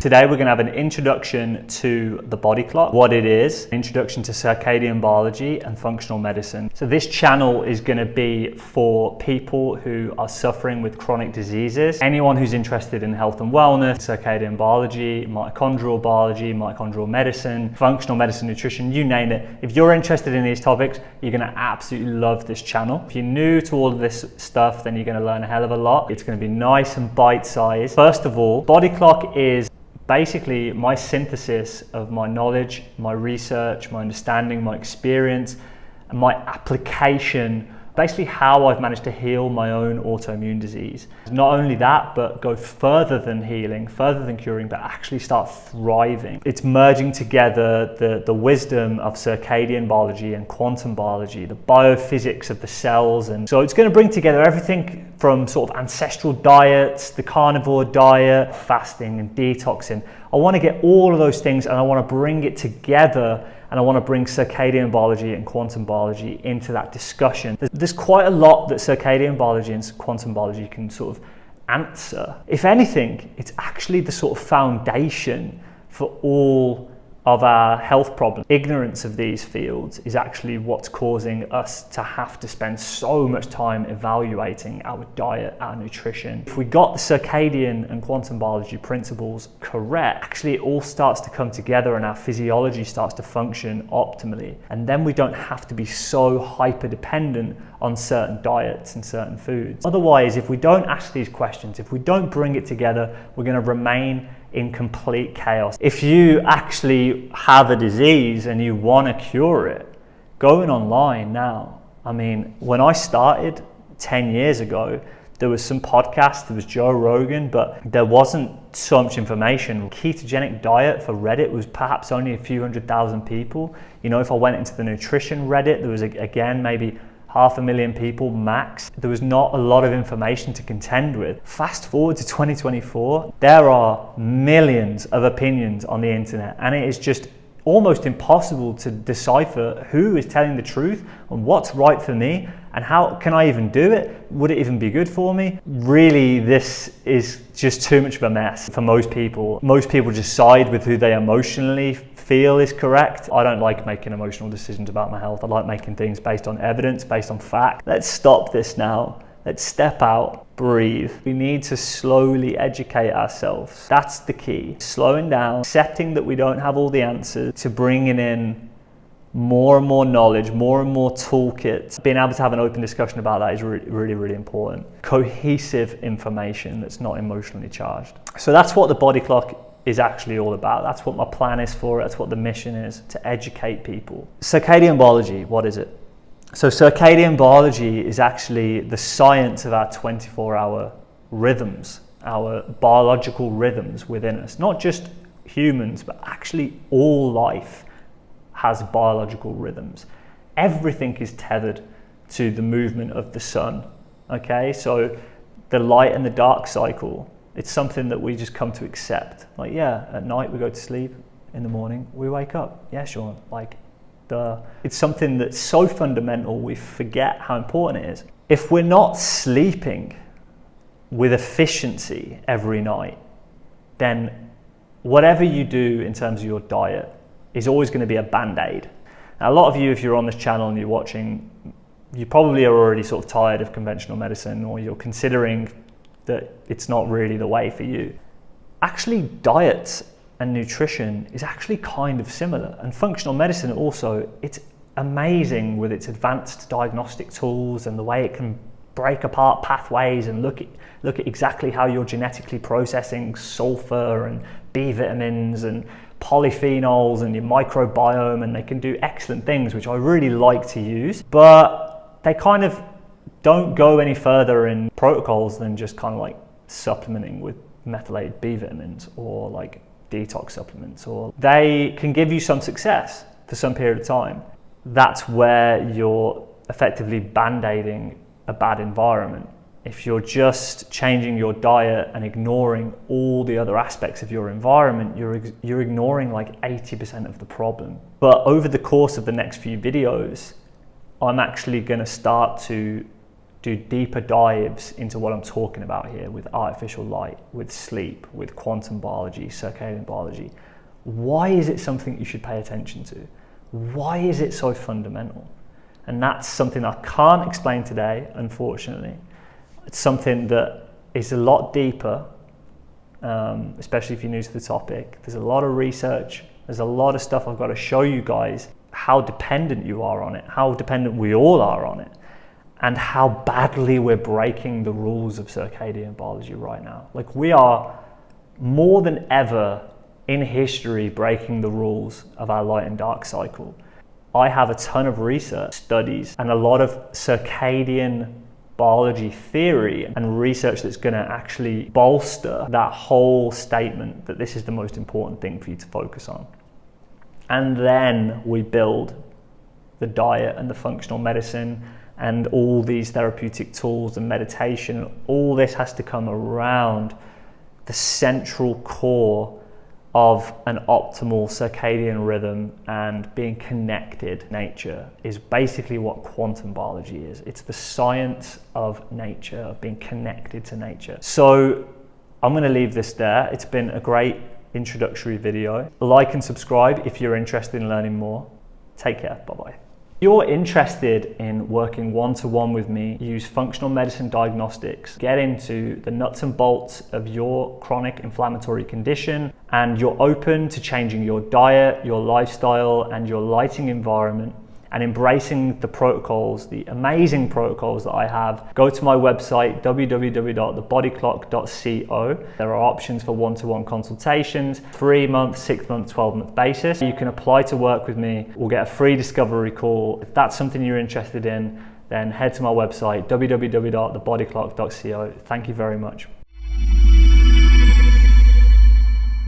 Today we're going to have an introduction to the body clock, what it is, introduction to circadian biology and functional medicine. So this channel is going to be for people who are suffering with chronic diseases, anyone who's interested in health and wellness, circadian biology, mitochondrial medicine, functional medicine, nutrition, you name it. If you're interested in these topics, you're going to absolutely love this channel. If you're new to all of this stuff, then you're going to learn a hell of a lot. It's going to be nice and bite-sized. First of all, body clock is basically my synthesis of my knowledge, my research, my understanding, my experience, and my application, basically how I've managed to heal my own autoimmune disease. Not only that, but go further than healing, further than curing, but actually start thriving. It's merging together the wisdom of circadian biology and quantum biology, the biophysics of the cells. And so it's going to bring together everything from sort of ancestral diets, the carnivore diet, fasting and detoxing. I want to get all of those things and I want to bring it together, and I want to bring circadian biology and quantum biology into that discussion. There's quite a lot that circadian biology and quantum biology can sort of answer. If anything, it's actually the sort of foundation for all of our health problems. Ignorance of these fields is actually what's causing us to have to spend so much time evaluating our diet, our nutrition. If we got the circadian and quantum biology principles correct, actually it all starts to come together and our physiology starts to function optimally. And then we don't have to be so hyper dependent on certain diets and certain foods. Otherwise, if we don't ask these questions, if we don't bring it together, we're going to remain in complete chaos. If you actually have a disease and you want to cure it, going online now. I mean, when I started 10 years ago, there was some podcasts, there was Joe Rogan, but there wasn't so much information. Ketogenic diet for Reddit was perhaps only a few 100,000 people. You know, if I went into the nutrition Reddit, there was again maybe 500,000 people max. There was not a lot of information to contend with. Fast forward to 2024, there are millions of opinions on the internet, and it is just almost impossible to decipher who is telling the truth and what's right for me and how can I even do it? Would it even be good for me? Really, this is just too much of a mess for most people. Most people just side with who they emotionally feel is correct. I don't like making emotional decisions about my health. I like making things based on evidence, based on fact. Let's stop this now. Let's step out, breathe. We need to slowly educate ourselves. That's the key. Slowing down, accepting that we don't have all the answers, to bringing in more and more knowledge, more and more toolkits. Being able to have an open discussion about that is really important. Cohesive information that's not emotionally charged. So that's what the body clock is actually all about. That's what my plan is for it. That's what the mission is, to educate people. Circadian biology, what is it? So circadian biology is actually the science of our 24-hour rhythms, our biological rhythms within us. Not just humans, but actually all life has biological rhythms. Everything is tethered to the movement of the sun. Okay, so the light and the dark cycle, it's something that we just come to accept. Like, yeah, at night we go to sleep, in the morning we wake up. Yeah, Sean, like, it's something that's so fundamental we forget how important it is. If we're not sleeping with efficiency every night, then whatever you do in terms of your diet is always going to be a band-aid. Now, a lot of you, if you're on this channel and you're watching, you probably are already sort of tired of conventional medicine, or you're considering that it's not really the way for you. Actually, diets and nutrition is actually kind of similar, and functional medicine also, it's amazing with its advanced diagnostic tools and the way it can break apart pathways and look at exactly how you're genetically processing sulfur and B vitamins and polyphenols and your microbiome, and they can do excellent things which I really like to use, but they kind of don't go any further in protocols than just kind of like supplementing with methylated B vitamins or like detox supplements, or they can give you some success for some period of time. That's where you're effectively band-aiding a bad environment. If you're just changing your diet and ignoring all the other aspects of your environment, you're ignoring like 80% of the problem. But over the course of the next few videos, I'm actually going to start to do deeper dives into what I'm talking about here with artificial light, with sleep, with quantum biology, circadian biology. Why is it something you should pay attention to? Why is it so fundamental? And that's something I can't explain today, unfortunately. It's something that is a lot deeper, especially if you're new to the topic. There's a lot of research, there's a lot of stuff I've got to show you guys, how dependent you are on it, how dependent we all are on it, and how badly we're breaking the rules of circadian biology right now. Like, we are more than ever in history breaking the rules of our light and dark cycle. I have a ton of research studies and a lot of circadian biology theory and research that's going to actually bolster that whole statement that this is the most important thing for you to focus on. And then we build the diet and the functional medicine and all these therapeutic tools and meditation. All this has to come around the central core of an optimal circadian rhythm, and being connected to nature is basically what quantum biology is. It's the science of nature, of being connected to nature. So I'm going to leave this there. It's been a great introductory video. Like and subscribe if you're interested in learning more. Take care. Bye-bye. If you're interested in working one-to-one with me, use functional medicine diagnostics, get into the nuts and bolts of your chronic inflammatory condition, and you're open to changing your diet, your lifestyle, and your lighting environment, and embracing the protocols, the amazing protocols that I have, go to my website, www.thebodyclock.co. There are options for one-to-one consultations, 3-month, 6-month, 12-month basis. You can apply to work with me. We'll get a free discovery call. If that's something you're interested in, then head to my website, www.thebodyclock.co. Thank you very much.